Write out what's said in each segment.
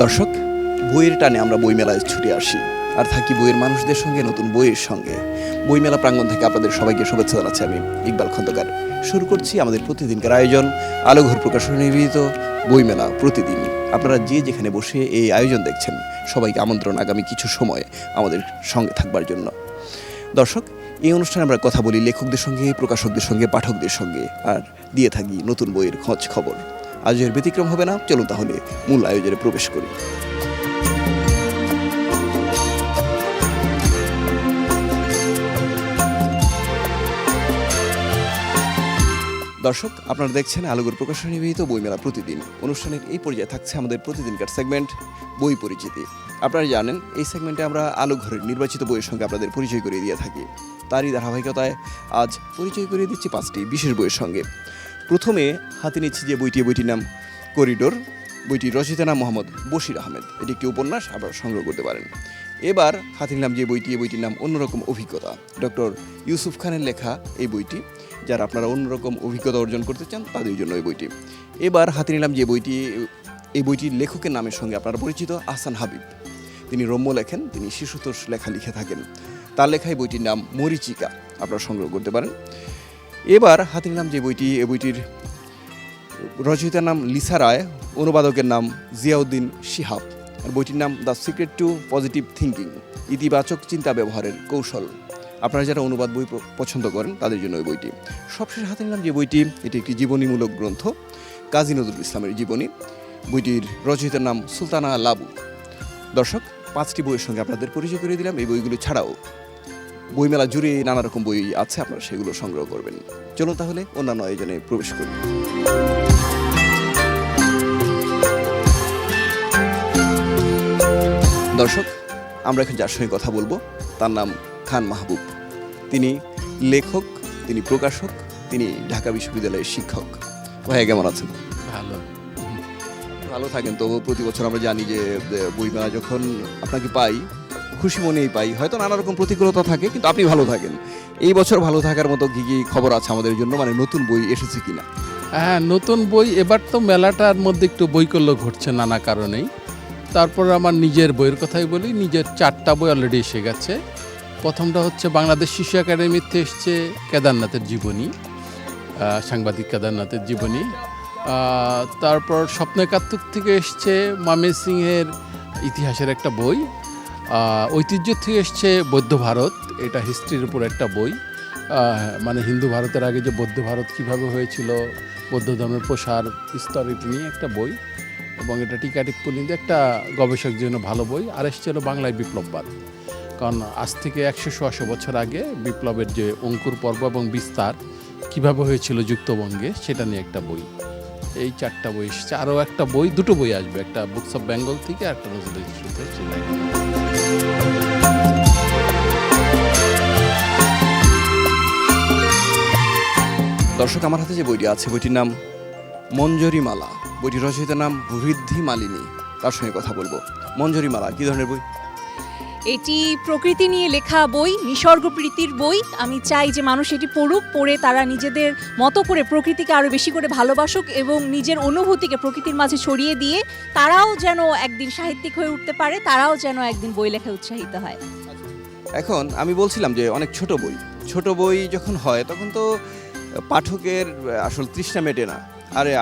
দর্শক, বইয়ের টানে আমরা বইমেলায় ছুটে আসি আর থাকি বইয়ের মানুষদের সঙ্গে, নতুন বইয়ের সঙ্গে। বইমেলা প্রাঙ্গণ থেকে আপনাদের সবাইকে শুভেচ্ছা জানাচ্ছি আমি ইকবাল খন্দকার। শুরু করছি আমাদের প্রতিদিনকার আয়োজন, আলোঘর প্রকাশনী নিবেদিত বইমেলা প্রতিদিন। আপনারা যে যেখানে বসে এই আয়োজন দেখছেন, সবাইকে আমন্ত্রণ আগামী কিছু সময় আমাদের সঙ্গে থাকবার জন্য। দর্শক, এই অনুষ্ঠানে আমরা কথা বলি লেখকদের সঙ্গে, প্রকাশকদের সঙ্গে, পাঠকদের সঙ্গে, আর দিয়ে থাকি নতুন বইয়ের খোঁজ খবর। আজ এর ব্যতিক্রম হবে না। চলুন তাহলে মূল আয়োজনে প্রবেশ করি। দর্শক, আপনারা দেখছেন আলোঘর প্রকাশনী নিবেদিত বইমেলা প্রতিদিন। অনুষ্ঠানের এই পর্যায়ে থাকছে আমাদের প্রতিদিনকার সেগমেন্ট বই পরিচিতি। আপনারা জানেন, এই সেগমেন্টে আমরা আলোঘরের নির্বাচিত বইয়ের সঙ্গে আপনাদের পরিচয় করিয়ে দিয়ে থাকি। তারই ধারাবাহিকতায় আজ পরিচয় করিয়ে দিচ্ছি 5টি বিশেষ বইয়ের সঙ্গে। প্রথমে হাতে নিচ্ছি যে বইটির নাম করিডোর। বইটির রচয়িতা নাম মোহাম্মদ বশির আহমেদ। এটি একটি উপন্যাস, আপনারা সংগ্রহ করতে পারেন। এবার হাতে নিলাম যে বইটির নাম অন্যরকম অভিজ্ঞতা। ডক্টর ইউসুফ খানের লেখা এই বইটি। যারা আপনারা অন্যরকম অভিজ্ঞতা অর্জন করতে চান তাদের জন্য এই বইটি। এবার হাতে নিলাম যে এই বইটির লেখকের নামের সঙ্গে আপনারা পরিচিত, আহসান হাবিব। তিনি রম্য লেখেন, তিনি শিশুতোষ লেখা লিখে থাকেন। তার লেখা এই বইটির নাম মরীচিকা, আপনারা সংগ্রহ করতে পারেন। এবার হাতে নিলাম যে এই বইটির রচয়িতার নাম লিসা রায়, অনুবাদকের নাম জিয়াউদ্দিন শিহাব। আর বইটির নাম the secret two positive thinking, ইতিবাচক চিন্তা ব্যবহারের কৌশল। আপনারা যারা অনুবাদ বই পছন্দ করেন তাদের জন্য ওই বইটি। সবশেষে হাতে নিলাম যে বইটি, এটি একটি জীবনীমূলক গ্রন্থ, কাজী নজরুল ইসলামের জীবনী। বইটির রচয়িতার নাম সুলতানা লাবু। দর্শক, 5টি বইয়ের সঙ্গে আপনাদের পরিচয় করিয়ে দিলাম। এই বইগুলো ছাড়াও বইমেলা জুড়ে নানা রকম বই আছে, আপনারা সেগুলো সংগ্রহ করবেন। চলুন তাহলে অন্যান্য আয়োজনে প্রবেশ করি। দর্শক, আমরা এখন যার সঙ্গে কথা বলবো তার নাম খান মাহবুব। তিনি লেখক, তিনি প্রকাশক, তিনি ঢাকা বিশ্ববিদ্যালয়ের শিক্ষক। ভাইয়া কেমন আছেন? ভালো থাকেন। তো প্রতি বছর আমরা জানি যে বইমেলা যখন আপনাকে পাই, খুশি মনেই পাই। হয়তো নানা রকম প্রতিকূলতা থাকে, কিন্তু আপনি ভালো থাকেন। এই বছর ভালো থাকার মতো কি কি খবর আছে আমাদের জন্য? মানে নতুন বই এসেছে কিনা? হ্যাঁ, নতুন বই এবার তো মেলাটার মধ্যে একটু বৈকল্য ঘটছে নানা কারণেই। তারপর আমার নিজের বইয়ের কথাই বলি। নিজের 4টা বই অলরেডি এসে গেছে। প্রথমটা হচ্ছে বাংলাদেশ শিশু একাডেমিতে এসছে কেদারনাথের জীবনী, সাংবাদিক কেদারনাথের জীবনী। তারপর স্বপ্ন একাত্তর থেকে এসছে ময়মনসিংহের ইতিহাসের একটা বই। ঐতিহ্য থেকে এসছে বৌদ্ধ ভারত, এটা হিস্ট্রির উপর একটা বই। মানে হিন্দু ভারতের আগে যে বৌদ্ধ ভারত কীভাবে হয়েছিল, বৌদ্ধ ধর্মের প্রসার স্তর, এটি নিয়ে একটা বই। এবং এটা টিকাটিপ্পণীতে একটা গবেষকের জন্য ভালো বই। আর এসছিল বাংলায় বিপ্লববাদ, কারণ আজ থেকে 100-150 বছর আগে বিপ্লবের যে অঙ্কুর পর্ব এবং বিস্তার কীভাবে হয়েছিল যুক্তবঙ্গে, সেটা নিয়ে একটা বই। এই 4টা বই এসেছে। আরও একটা বই, 2টো বই আসবে, একটা বুকস অফ বেঙ্গল থেকে, একটা নজরুল ইসলাম থেকে। দর্শক, আমার হাতে যে বইটি আছে, বইটির নাম মঞ্জরি মালা। বইটির রচয়িতার নাম ঋদ্ধি মালিনী। তার সঙ্গে কথা বলবো। মঞ্জরি মালা কী ধরনের বই? এটি প্রকৃতি নিয়ে লেখা বই, নিসর্গ প্রীতির বই। আমি চাই যে মানুষ এটি পড়ুক, পড়ে তারা নিজেদের মতো করে প্রকৃতিকে আরও বেশি করে ভালোবাসুক এবং নিজের অনুভূতিকে প্রকৃতির মাঝে ছড়িয়ে দিয়ে তারাও যেন একদিন সাহিত্যিক হয়ে উঠতে পারে, তারাও যেন একদিন বই লেখায় উৎসাহিত হয়। এখন আমি বলছিলাম যে অনেক ছোট বই যখন হয় তখন তো পাঠকের আসল তৃষ্ণা মেটে না,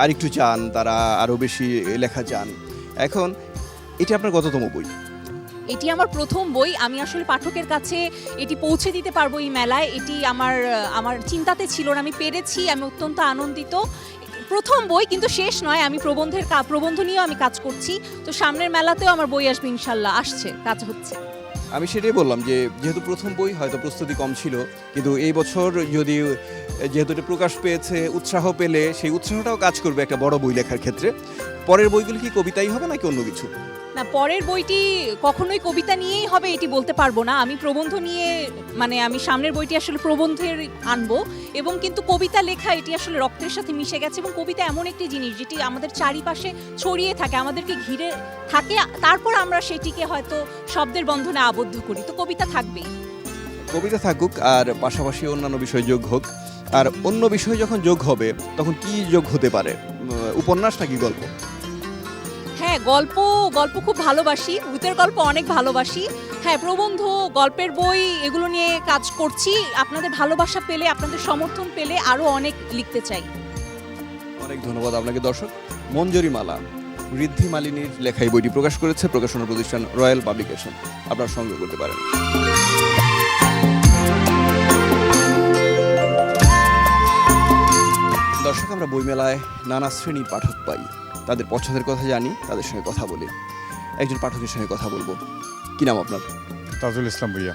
আরেকটু চান, তারা আরও বেশি লেখা চান। এখন এটি আপনার কততম বই? এটি আমার প্রথম বই। আমি আসলে পাঠকের কাছে এটি পৌঁছে দিতে পারবো এই মেলায়, এটি আমার চিন্তাতে ছিল না। আমি পেরেছি, আমি অত্যন্ত আনন্দিত। প্রথম বই, কিন্তু শেষ নয়। আমি প্রবন্ধ নিয়েও আমি কাজ করছি। তো সামনের মেলাতেও আমার বই আসবে ইনশাল্লাহ, আসছে, কাজ হচ্ছে। আমি সেটাই বললাম যে যেহেতু প্রথম বই, হয়তো প্রস্তুতি কম ছিল, কিন্তু এই বছর যেহেতু এটা প্রকাশ পেয়েছে, উৎসাহ পেলে সেই উৎসাহটাও কাজ করবে একটা বড় বই লেখার ক্ষেত্রে। পরের বইগুলো কি কবিতাই হবে নাকি অন্য কিছু? না, পরের বইটি কখনোই কবিতা নিয়েই হবে এটি বলতে পারবো না। আমি প্রবন্ধ নিয়ে, মানে আমি সামনের বইটি আসলে প্রবন্ধের আনবো। এবং কিন্তু কবিতা লেখা এটি আসলে রক্তের সাথে মিশে গেছে। এবং কবিতা এমন একটি জিনিস যেটি আমাদের চারিপাশে ছড়িয়ে থাকে, আমাদেরকে ঘিরে থাকে, তারপর আমরা সেটিকে হয়তো শব্দের বন্ধনে আবদ্ধ করি। তো কবিতা থাকবেই। কবিতা থাকুক, আর পাশাপাশি অন্যান্য বিষয় যোগ হোক। আর অন্য বিষয় যখন যোগ হবে তখন কি যোগ হতে পারে? উপন্যাস নাকি গল্প? হ্যাঁ, গল্প গল্প খুব ভালোবাসি, ভূতের গল্প অনেক ভালোবাসি। হ্যাঁ, প্রবন্ধ, গল্পের বই এগুলো নিয়ে কাজ করছি। আপনাদের ভালোবাসা পেলে, আপনাদের সমর্থন পেলে আরও অনেক লিখতে চাই। অনেক ধন্যবাদ আপনাকে। দর্শক, মঞ্জরি মালা ঋদ্ধি মালিনীর লেখা এই বইটি প্রকাশ করেছে প্রকাশনা প্রতিষ্ঠান রয়্যাল পাবলিকেশন। আপনারা সংগ্রহ করতে পারেন। দর্শক, আমরা বইমেলায় নানা শ্রেণীর পাঠক পাই, তাদের পছন্দের কথা জানি, তাদের সঙ্গে কথা বলি। একজন পাঠকের সঙ্গে কথা বলবো। কি নাম আপনার? তাজুল ইসলাম ভুইয়া।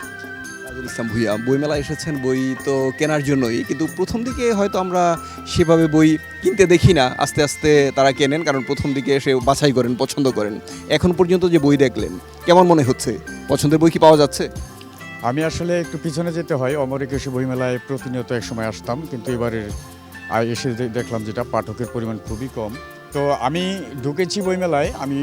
তাজুল ইসলাম ভুইয়া, বইমেলায় এসেছেন বই তো কেনার জন্যই, কিন্তু প্রথম দিকে হয়তো আমরা সেভাবে বই কিনতে দেখি না, আস্তে আস্তে তারা কেনেন, কারণ প্রথম দিকে এসে বাছাই করেন, পছন্দ করেন। এখন পর্যন্ত যে বই দেখলেন, কেমন মনে হচ্ছে? পছন্দের বই কি পাওয়া যাচ্ছে? আমি আসলে একটু পিছনে যেতে হয়, অমরিকেশি বইমেলায় প্রতিনিয়ত এক সময় আসতাম, কিন্তু এবারের এসে দেখলাম যেটা পাঠকের পরিমাণ খুবই কম। তো আমি ঢুকেছি বইমেলায়, আমি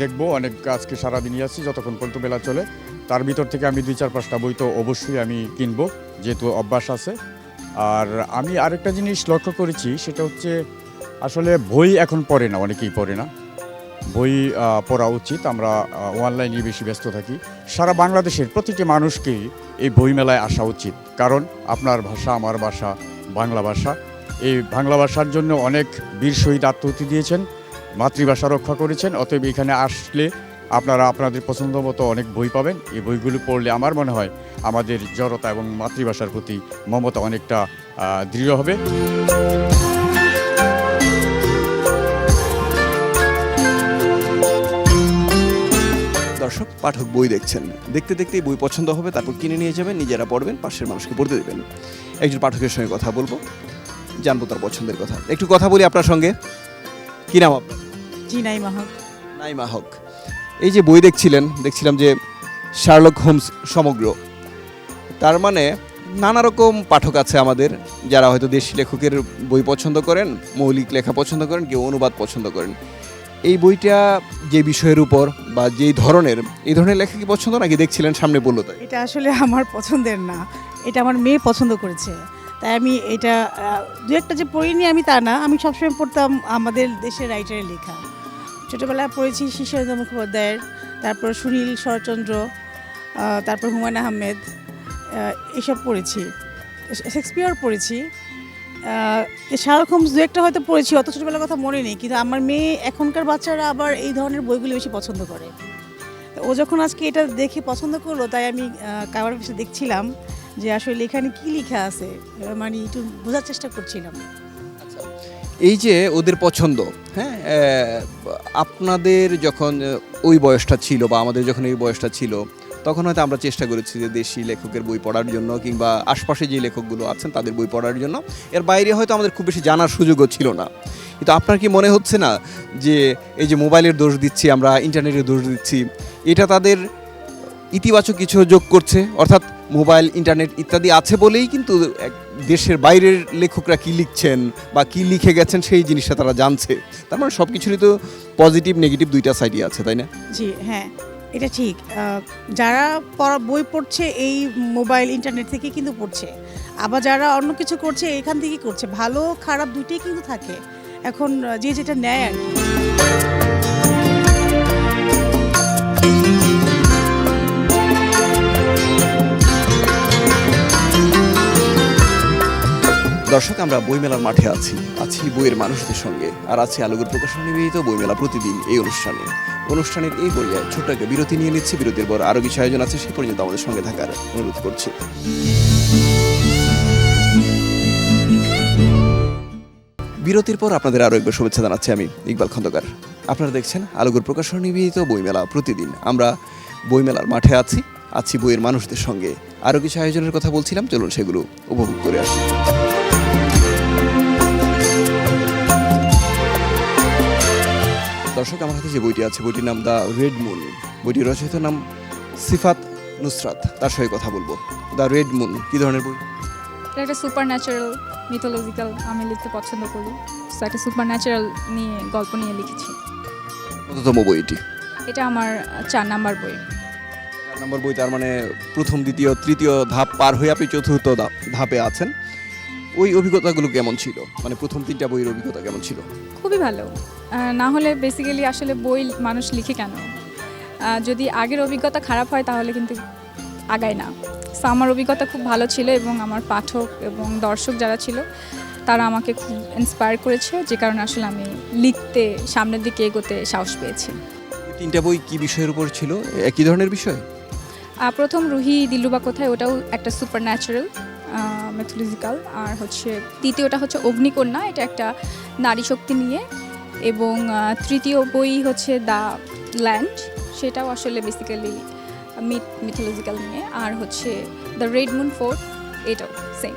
দেখব অনেক, আজকে সারাদিনই আছি যতক্ষণ পর্যন্ত মেলা চলে। তার ভিতর থেকে আমি 2-4-5টা বই তো অবশ্যই আমি কিনবো, যেহেতু অভ্যাস আছে। আর আমি আরেকটা জিনিস লক্ষ্য করেছি, সেটা হচ্ছে আসলে বই এখন পড়ে না, অনেকেই পড়ে না। বই পড়া উচিত। আমরা অনলাইনে বেশি ব্যস্ত থাকি। সারা বাংলাদেশের প্রতিটি মানুষকেই এই বইমেলায় আসা উচিত, কারণ আপনার ভাষা, আমার ভাষা, বাংলা ভাষা। এই বাংলা ভাষার জন্য অনেক বীর শহীদ আত্মাহুতি দিয়েছেন, মাতৃভাষা রক্ষা করেছেন। অতএব এখানে আসলে আপনারা আপনাদের পছন্দ মতো অনেক বই পাবেন। এই বইগুলো পড়লে আমার মনে হয় আমাদের জড়তা এবং মাতৃভাষার প্রতি মমতা অনেকটা দৃঢ় হবে। দর্শক, পাঠক বই দেখছেন, দেখতে দেখতেই বই পছন্দ হবে, তারপর কিনে নিয়ে যাবেন, নিজেরা পড়বেন, পাশের মানুষকে পড়তে দেবেন। একজন পাঠকের সঙ্গে কথা বলবো, জানবো তার পছন্দের কথা। একটু কথা বলি আপনার সঙ্গে। কি নাম আপনার? জি, নাইমা হক। নাইমা হক, এই যে বই দেখছিলাম যে শার্লক হোমস সমগ্র, তার মানে নানা রকম পাঠক আছে আমাদের, যারা হয়তো দেশি লেখকের বই পছন্দ করেন, মৌলিক লেখা পছন্দ করেন, কেউ অনুবাদ পছন্দ করেন। এই বইটা যে বিষয়ের উপর বা যেই ধরনের, এই ধরনের লেখা কি পছন্দ নাকি দেখছিলেন সামনে বললো তাই? এটা আসলে আমার পছন্দের না, এটা আমার মেয়ে পছন্দ করেছে, তাই আমি এটা দু একটা যে পড়িনি আমি তা না, আমি সবসময় পড়তাম আমাদের দেশের রাইটারের লেখা। ছোটোবেলায় পড়েছি শীর্ষেন্দ্র মুখোপাধ্যায়ের, তারপর সুনীল শরৎচন্দ্র, তারপর হুমায়ুন আহমেদ, এসব পড়েছি। শেক্সপিয়ার পড়েছি, শার্লক হোমস দু একটা হয়তো পড়েছি, অত ছোটোবেলার কথা মনে নেই। কিন্তু আমার মেয়ে, এখনকার বাচ্চারা আবার এই ধরনের বইগুলো বেশি পছন্দ করে। ও যখন আজকে এটা দেখে পছন্দ করলো, তাই আমি কাবার পিছনে দেখছিলাম যে আসলে এখানে কী লেখা আছে, মানে একটু বোঝার চেষ্টা করছিলাম। এই যে ওদের পছন্দ, হ্যাঁ, আপনাদের যখন ওই বয়সটা ছিল বা আমাদের যখন এই বয়সটা ছিল, তখন হয়তো আমরা চেষ্টা করেছি যে দেশি লেখকের বই পড়ার জন্য, কিংবা আশপাশে যে লেখকগুলো আছেন তাদের বই পড়ার জন্য। এর বাইরে হয়তো আমাদের খুব বেশি জানার সুযোগও ছিল না। কিন্তু আপনার কি মনে হচ্ছে না যে এই যে মোবাইলের দোষ দিচ্ছি আমরা, ইন্টারনেটের দোষ দিচ্ছি, এটা তাদের ইতিবাচক কিছু যোগ করছে? অর্থাৎ মোবাইল, ইন্টারনেট ইত্যাদি আছে বলেই কিন্তু দেশের বাইরের লেখকরা কি লিখছেন বা কি লিখে গেছেন সেই জিনিসটা তারা জানছে। তার মানে সব কিছুরই তো পজিটিভ নেগেটিভ দুইটা সাইডই আছে, তাই না? জি হ্যাঁ, এটা ঠিক। যারা বই পড়ছে এই মোবাইল ইন্টারনেট থেকে কিন্তু পড়ছে, আবার যারা অন্য কিছু করছে এখান থেকেই করছে। ভালো খারাপ দুইটাই কিন্তু থাকে, এখন যে যেটা নেয় আর কি। দর্শক, আমরা বইমেলার মাঠে আছি বইয়ের মানুষদের সঙ্গে, আর আছি আলোকের প্রকাশনা নিবেদিত বইমেলা প্রতিদিন এই অনুষ্ঠানের এই পর্যায়ে ছোট্ট একটা বিরতি নিয়ে নিচ্ছি। বিরতির পর আরও কিছু আয়োজন আছে, সেই পর্যন্ত আমাদের সঙ্গে থাকার অনুরোধ করছি। বিরতির পর আপনাদের আরও একবার শুভেচ্ছা জানাচ্ছি আমি ইকবাল খন্দকার। আপনারা দেখছেন আলোকের প্রকাশনা নিবেদিত বইমেলা প্রতিদিন। আমরা বইমেলার মাঠে আছি বইয়ের মানুষদের সঙ্গে। আরও কিছু আয়োজনের কথা বলছিলাম, চলুন সেগুলো উপভোগ করে আসি। দর্শক, আমার হাতে যে বইটি আছে, বইটির নাম দ্য রেড মুন। বইটির রচয়িতার নাম সিফাত নুসরাত, তার সঙ্গে কথা বলবো। দ্য রেড মুন কী ধরনের বই? এটা একটা সুপার ন্যাচারাল, মিথোলজিক্যাল, আমি লিখতে পছন্দ করি। সো একটা সুপার ন্যাচারাল নিয়ে গল্প নিয়ে লিখেছি। কততম বই এটি? এটা আমার 4 নাম্বার বই। 4 নম্বর বই, তার মানে প্রথম, দ্বিতীয়, তৃতীয় ধাপ পার হয়ে আপনি চতুর্থ ধাপে আছেন। ওই অভিজ্ঞতাগুলো কেমন ছিল? মানে প্রথম 3টা বইয়ের অভিজ্ঞতা কেমন ছিল? খুবই ভালো। না হলে বেসিক্যালি আসলে বই মানুষ লিখে কেন? যদি আগের অভিজ্ঞতা খারাপ হয় তাহলে কিন্তু আগায় না। সো আমার অভিজ্ঞতা খুব ভালো ছিল এবং আমার পাঠক এবং দর্শক যারা ছিল তারা আমাকে খুব ইন্সপায়ার করেছে, যে কারণে আসলে আমি লিখতে সামনের দিকে এগোতে সাহস পেয়েছি। তিনটা বই কি বিষয়ের উপর ছিল, একই ধরনের বিষয়? প্রথম রুহি দিলরুবা কোথায়, ওটাও একটা সুপার ন্যাচারাল মেথোলজিক্যাল, আর হচ্ছে দ্বিতীয়টা হচ্ছে অগ্নিকন্যা, এটা একটা নারী শক্তি নিয়ে, এবং তৃতীয় বই হচ্ছে দ্য ল্যান্ড, সেটাও আসলে বেসিক্যালি মিথোলজিক্যাল নিয়ে, আর হচ্ছে দ্য রেড মুন ফোর্ট, এটাও সেম।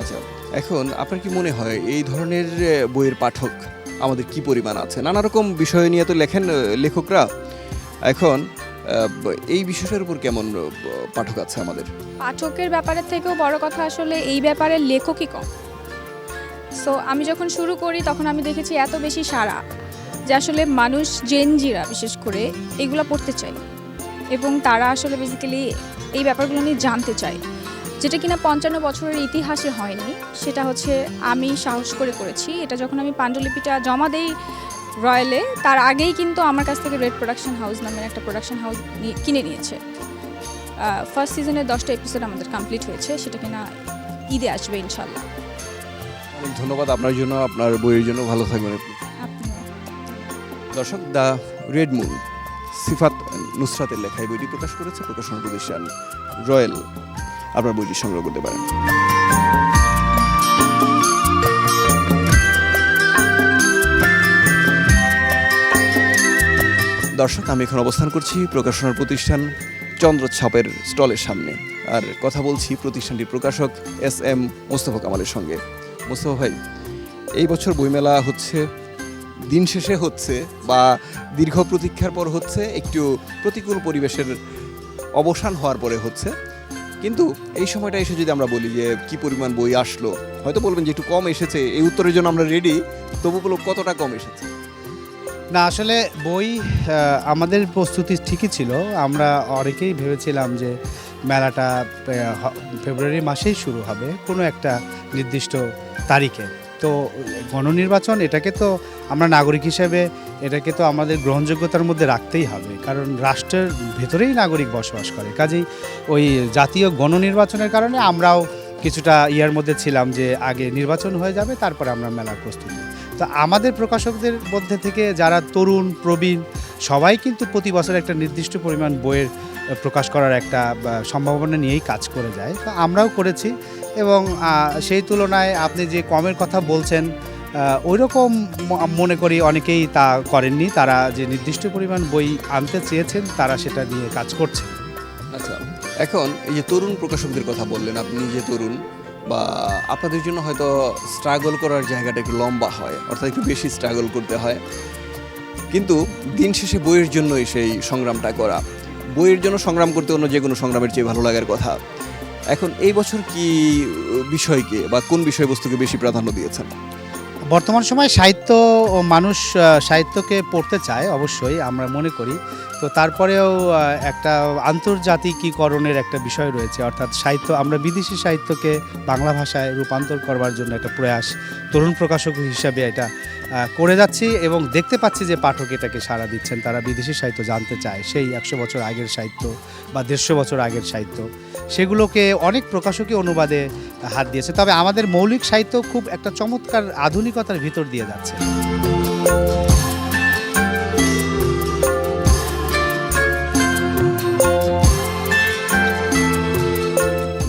আচ্ছা, এখন আপনার কি মনে হয় এই ধরনের বইয়ের পাঠক আমাদের কি পরিমাণ আছে? নানা রকম বিষয় নিয়ে তো লেখেন লেখকরা, এখন এই বিষয়টার উপর কেমন পাঠক আছে আমাদের? পাঠকের ব্যাপারের থেকেও বড় কথা আসলে এই ব্যাপারে লেখকই কম। সো আমি যখন শুরু করি তখন আমি দেখেছি এত বেশি সাড়া যে আসলে মানুষ জেনজিরা বিশেষ করে এগুলো পড়তে চায় এবং তারা আসলে বেসিক্যালি এই ব্যাপারগুলো নিয়ে জানতে চায়, যেটা কিনা 55 বছরের ইতিহাসে হয়নি। সেটা হচ্ছে আমি সাহস করে করেছি। এটা যখন আমি পাণ্ডুলিপিটা জমা দেই রয়্যালে, তার আগেই কিন্তু আমার কাছ থেকে রেড প্রোডাকশন হাউস নামের একটা প্রোডাকশন হাউস কিনে নিয়েছে। ফার্স্ট সিজনের 10টা এপিসোড আমাদের কমপ্লিট হয়েছে, সেটা কিনা ঈদে আসবে ইনশাল্লাহ। অনেক ধন্যবাদ আপনার জন্য, আপনার বইয়ের জন্য। ভালো থাকবেন আপনি। আপনিও। দর্শক, দ্য রেড মুন সিফাত নুসরাতের লেখা এই বইটি প্রকাশ করেছে প্রকাশনা প্রতিষ্ঠান রয়্যাল। আপনার বইটি সংগ্রহ করতে পারেন। দর্শক, আমি এখন অবস্থান করছি প্রকাশনার প্রতিষ্ঠান চন্দ্রছাপের স্টলের সামনে, আর কথা বলছি প্রতিষ্ঠানটির প্রকাশক SM মোস্তফা কামালের সঙ্গে। মোস্তফা ভাই, এই বছর বইমেলা হচ্ছে, দিন শেষে হচ্ছে বা দীর্ঘ প্রতীক্ষার পর হচ্ছে, একটু প্রতিকূল পরিবেশের অবসান হওয়ার পরে হচ্ছে, কিন্তু এই সময়টা এসে যদি আমরা বলি যে কি পরিমাণ বই আসলো, হয়তো বলবেন যে একটু কম এসেছে। এই উত্তরের জন্য আমরা রেডি, তবু বলো কতটা কম এসেছে? না, আসলে বই আমাদের প্রস্তুতি ঠিকই ছিল। আমরা অনেকেই ভেবেছিলাম যে মেলাটা ফেব্রুয়ারি মাসেই শুরু হবে, কোনো একটা নির্দিষ্ট তারিখে। তো গণনির্বাচন, এটাকে তো আমরা নাগরিক হিসেবে এটাকে তো আমাদের গ্রহণযোগ্যতার মধ্যে রাখতেই হবে, কারণ রাষ্ট্রের ভেতরেই নাগরিক বসবাস করে। কাজেই ওই জাতীয় গণনির্বাচনের কারণে আমরাও কিছুটা ইয়ার মধ্যে ছিলাম যে আগে নির্বাচন হয়ে যাবে, তারপরে আমরা মেলার প্রস্তুতি। তো আমাদের প্রকাশকদের মধ্যে থেকে যারা তরুণ প্রবীণ সবাই কিন্তু প্রতি বছর একটা নির্দিষ্ট পরিমাণ বইয়ের প্রকাশ করার একটা সম্ভাবনা নিয়েই কাজ করে যায়। তো আমরাও করেছি, এবং সেই তুলনায় আপনি যে কমের কথা বলছেন ওই রকম মনে করি অনেকেই তা করেননি। তারা যে নির্দিষ্ট পরিমাণ বই আনতে চেয়েছেন তারা সেটা নিয়ে কাজ করছে। আচ্ছা, এখন এই যে তরুণ প্রকাশকদের কথা বললেন, আপনি যে তরুণ, বা আপনাদের জন্য হয়তো স্ট্রাগল করার জায়গাটা একটু লম্বা হয়, অর্থাৎ একটু বেশি স্ট্রাগল করতে হয়, কিন্তু দিন শেষে বইয়ের জন্যই সেই সংগ্রামটা করা। বইয়ের জন্য সংগ্রাম করতে অন্য যে কোনো সংগ্রামের চেয়ে ভালো লাগার কথা। এখন এই বছর কি বিষয়কে বা কোন বিষয়বস্তুকে বেশি প্রাধান্য দিয়েছেন? বর্তমান সময় সাহিত্য ও মানুষ সাহিত্যকে পড়তে চায়, অবশ্যই আমরা মনে করি। তো তারপরেও একটা আন্তর্জাতিকীকরণের একটা বিষয় রয়েছে, অর্থাৎ সাহিত্য, আমরা বিদেশি সাহিত্যকে বাংলা ভাষায় রূপান্তর করবার জন্য একটা প্রয়াস তরুণ প্রকাশক হিসাবে এটা করে যাচ্ছি, এবং দেখতে পাচ্ছি যে পাঠক এটাকে সাড়া দিচ্ছেন। তারা বিদেশি সাহিত্য জানতে চায়, সেই 100 বছর আগের সাহিত্য বা 150 বছর আগের সাহিত্য, সেগুলোকে অনেক প্রকাশকই অনুবাদে হাত দিয়েছে। তবে আমাদের মৌলিক সাহিত্য খুব একটা চমৎকার আধুনিকতার ভিতর দিয়ে যাচ্ছে।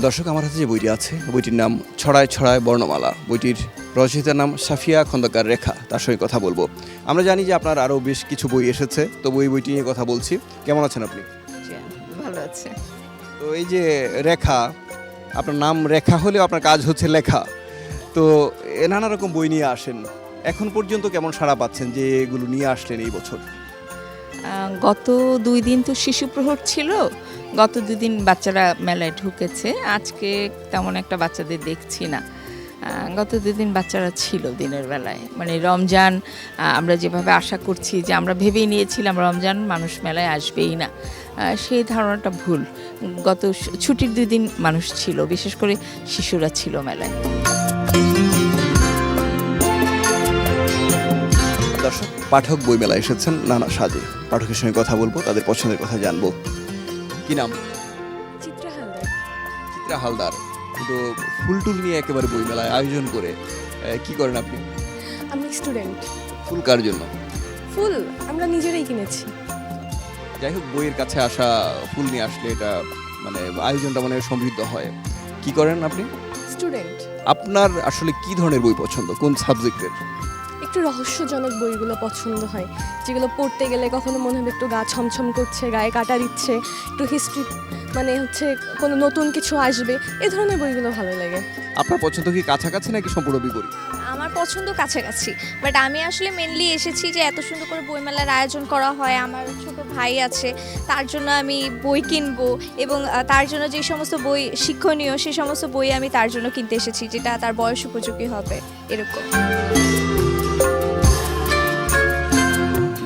দর্শক, আমার হাতে যে বইটি আছে, বইটির নাম ছড়ায় ছড়ায় বর্ণমালা। বইটির রচয়িতার নাম সাফিয়া খন্দকার রেখা, তার সঙ্গে কথা বলবো। আমরা জানি যে আপনার আরও বেশ কিছু বই এসেছে, তো এই বইটি নিয়ে কথা বলছি। কেমন আছেন আপনি? ভালো আছে। তো এই যে রেখা, আপনার নাম রেখা হলেও আপনার কাজ হচ্ছে লেখা, তো নানা রকম বই নিয়ে আসেন। এখন পর্যন্ত কেমন সাড়া পাচ্ছেন যে এগুলো নিয়ে আসলেন এই বছর? গত 2 দিন তো শিশু প্রহর ছিল, গত 2 দিন বাচ্চারা মেলায় ঢুকেছে। আজকে তেমন একটা বাচ্চাদের দেখছি না। গত 2 দিন বাচ্চারা ছিল দিনের বেলায়। মানে রমজান আমরা যেভাবে আশা করছি, যে আমরা ভেবেই নিয়েছিলাম রমজান মানুষ মেলায় আসবেই না, সেই ধারণাটা ভুল। গত ছুটির 2 দিন মানুষ ছিল, বিশেষ করে শিশুরা ছিল মেলায়। পাঠক বইমেলা এসেছেন নানা সাজে। পাঠকের সঙ্গে কথা বলবো, তাদের পছন্দের কথা জানবো। কি নাম? চিত্রা হালদার। চিত্রা হালদার। কিন্তু ফুল টুল নিয়ে একেবারে বইমেলায় আয়োজন করে কি করেন আপনি? আমি স্টুডেন্ট। ফুল কার জন্য? ফুল আমরা নিজেরাই কিনেছি। যাই হোক, বইয়ের কাছে আসা ফুল নিয়ে আসলে এটা মানে আয়োজনটা মানে সমৃদ্ধ হয়। কি করেন আপনি? স্টুডেন্ট। আপনার আসলে কি ধরনের বই পছন্দ, কোন সাবজেক্টের? একটু রহস্যজনক বইগুলো পছন্দ হয়, যেগুলো পড়তে গেলে কখনো মনে হবে একটু গা ছমছম করছে, গায়ে কাটা দিচ্ছে, একটু হিস্ট্রি মানে হচ্ছে কোনো নতুন কিছু আসবে, এই ধরনের বইগুলো ভালো লাগে। আপনার পছন্দ কি কাছাকাছি নাকি সম্পূর্ণ বিপরীত? আমার পছন্দ কাছাকাছি, বাট আমি আসলে মেনলি এসেছি যে এত সুন্দর করে বইমেলার আয়োজন করা হয়, আমার ছোট ভাই আছে, তার জন্য আমি বই কিনবো এবং তার জন্য যে সমস্ত বই শিক্ষণীয় সে সমস্ত বই আমি তার জন্য কিনতে এসেছি, যেটা তার বয়স উপযোগী হবে এরকম।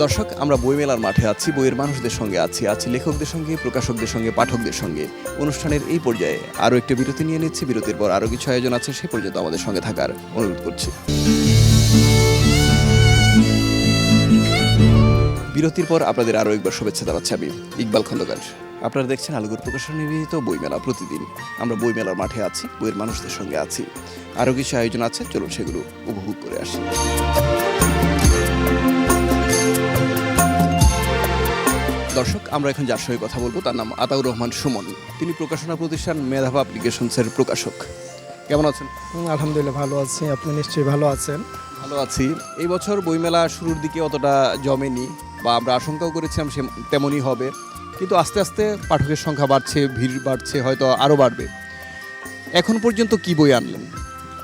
দর্শক, আমরা বইমেলার মাঠে আছি, বইয়ের মানুষদের সঙ্গে আছি লেখকদের সঙ্গে, প্রকাশকদের সঙ্গে, পাঠকদের সঙ্গে। অনুষ্ঠানের এই পর্যায়ে আরও একটা বিরতি নিয়ে নিচ্ছি। বিরতির পর আরও কিছু আয়োজন আছে, সে পর্যন্ত আমাদের সঙ্গে থাকার অনুরোধ করছি। বিরতির পর আপনাদের আরও একবার শুভেচ্ছা জানাচ্ছি আমি ইকবাল খন্দকার। আপনারা দেখছেন আলুগুর প্রকাশন নিবেদিত বইমেলা প্রতিদিন। আমরা বইমেলার মাঠে আছি, বইয়ের মানুষদের সঙ্গে আছি। আরও কিছু আয়োজন আছে, চলুন সেগুলো উপভোগ করে আসি। দর্শক, আমরা এখন যার সঙ্গে কথা বলবো তার নাম আতাউর রহমান সুমন। তিনি প্রকাশনা প্রতিষ্ঠান মেধা পাবলিকেশনসের প্রকাশক। কেমন আছেন? আলহামদুলিল্লাহ ভালো আছি, আপনি নিশ্চয়ই ভালো আছেন? ভালো আছি। এই বছর বইমেলা শুরুর দিকে অতটা জমেনি, বা আমরা আশঙ্কাও করেছিলাম সে তেমনই হবে, কিন্তু আস্তে আস্তে পাঠকের সংখ্যা বাড়ছে, ভিড় বাড়ছে, হয়তো আরও বাড়বে। এখন পর্যন্ত কি বই আনলেন?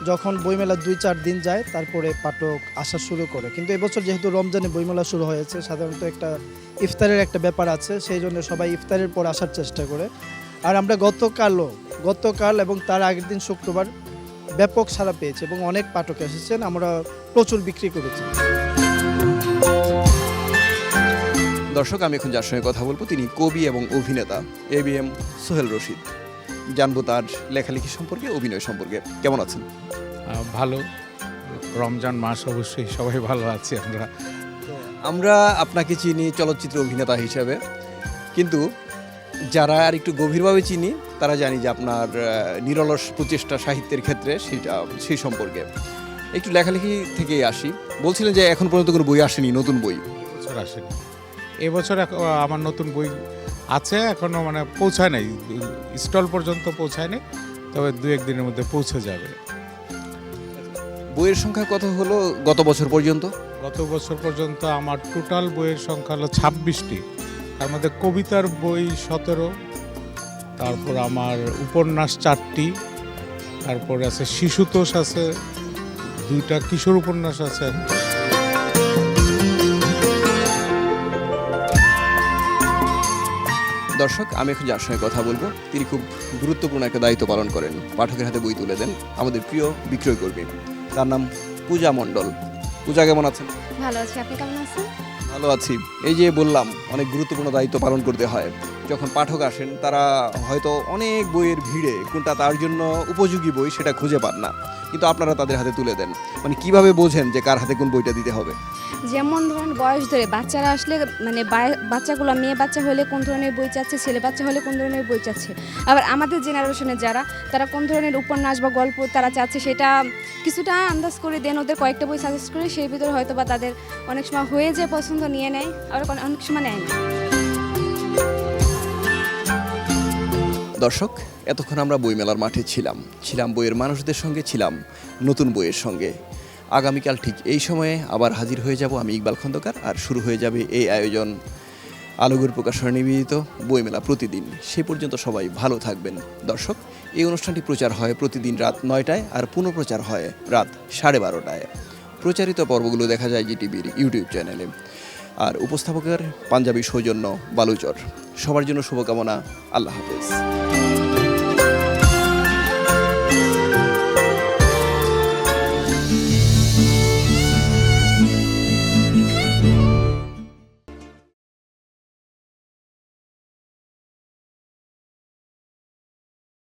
যখন বইমেলা 2-4 দিন যায় তারপরে পাঠক আসা শুরু করে, কিন্তু এবছর যেহেতু রমজানে বইমেলা শুরু হয়েছে, সাধারণত একটা ইফতারের একটা ব্যাপার আছে, সেই জন্য সবাই ইফতারের পর আসার চেষ্টা করে। আর আমরা গতকাল এবং তার আগের দিন শুক্রবার ব্যাপক সাড়া পেয়েছি এবং অনেক পাঠক এসেছেন, আমরা প্রচুর বিক্রি করেছি। দর্শক, আমি এখন যার সঙ্গে কথা বলবো তিনি কবি এবং অভিনেতা ABM সোহেল রশিদ। জানবো তার লেখালেখি সম্পর্কে, অভিনয় সম্পর্কে। কেমন আছেন? ভালো। রমজান মাস, অবশ্যই সবাই ভালো আছি আমরা। আমরা আপনাকে চিনি চলচ্চিত্র অভিনেতা হিসাবে, কিন্তু যারা আর একটু গভীরভাবে চিনি তারা জানি যে আপনার নিরলস প্রচেষ্টা সাহিত্যের ক্ষেত্রে, সেই সম্পর্কে একটু লেখালেখি থেকে আসি। বলছিলেন যে এখন পর্যন্ত কোনো বই আসেনি, নতুন বই এবছর আসেনি। এবছর আমার নতুন বই আছে, এখনও মানে পৌঁছায় নাই, স্টল পর্যন্ত পৌঁছায় নাই, তবে 2-1 দিনের মধ্যে পৌঁছে যাবে। বইয়ের সংখ্যা কত হলো গত বছর পর্যন্ত? গত বছর পর্যন্ত আমার টোটাল বইয়ের সংখ্যা হলো 26টি, তার মধ্যে কবিতার বই 17, তারপর আমার উপন্যাস 4টি, তারপর আছে শিশুতোষ আছে, 2টা কিশোর উপন্যাস আছে। দর্শক, আমি এখন যার সঙ্গে কথা বলবো তিনি খুব গুরুত্বপূর্ণ একটা দায়িত্ব পালন করেন, পাঠকের হাতে বই তুলে দেন, আমাদের প্রিয় বিক্রয় কর্মী। তার নাম পূজা মণ্ডল। পূজা, কেমন আছেন? ভালো আছি, আপনি কেমন আছেন? ভালো আছি। এই যে বললাম, অনেক গুরুত্বপূর্ণ দায়িত্ব পালন করতে হয়। যখন পাঠক আসেন তারা হয়তো অনেক বইয়ের ভিড়ে কোনটা তার জন্য উপযোগী বই সেটা খুঁজে পান না, কিন্তু আপনারা তাদের হাতে তুলে দেন। মানে কিভাবে বোঝেন যে কার হাতে কোন বইটা দিতে হবে? যেমন ধরেন বয়স ধরে বাচ্চারা আসলে মানে বাচ্চাগুলো মেয়ে বাচ্চা হলে কোন ধরনের বই চাচ্ছে, ছেলে বাচ্চা হলে কোন ধরনের বই চাচ্ছে, আবার আমাদের জেনারেশনের যারা তারা কোন ধরনের উপন্যাস বা গল্প তারা চাচ্ছে, সেটা কিছুটা আন্দাজ করে দেন, ওদের কয়েকটা বই সাজেস্ট করে, সেই ভিতরে হয়তো বা তাদের অনেক সময় হয়ে যায় পছন্দ, নিয়ে নেয়, আবার অনেক সময় নেয় না। দর্শক, এতক্ষণ আমরা বইমেলার মাঠে ছিলাম বইয়ের মানুষদের সঙ্গে, ছিলাম নতুন বইয়ের সঙ্গে। আগামীকাল ঠিক এই সময়ে আবার হাজির হয়ে যাব আমি ইকবাল খন্দকার, আর শুরু হয়ে যাবে এই আয়োজন আলুগুর প্রকাশনা নিবেদিত বইমেলা প্রতিদিন। সে পর্যন্ত সবাই ভালো থাকবেন। দর্শক, এই অনুষ্ঠানটি প্রচার হয় প্রতিদিন রাত 9টায়, আর পুনঃপ্রচার হয় রাত 12:30টায়। প্রচারিত পর্বগুলো দেখা যায় জিটিভির ইউটিউব চ্যানেলে। আর উপস্থাপকের পাঞ্জাবি সৌজন্য বালুচর। সবার জন্য শুভকামনা। আল্লাহ হাফেজ।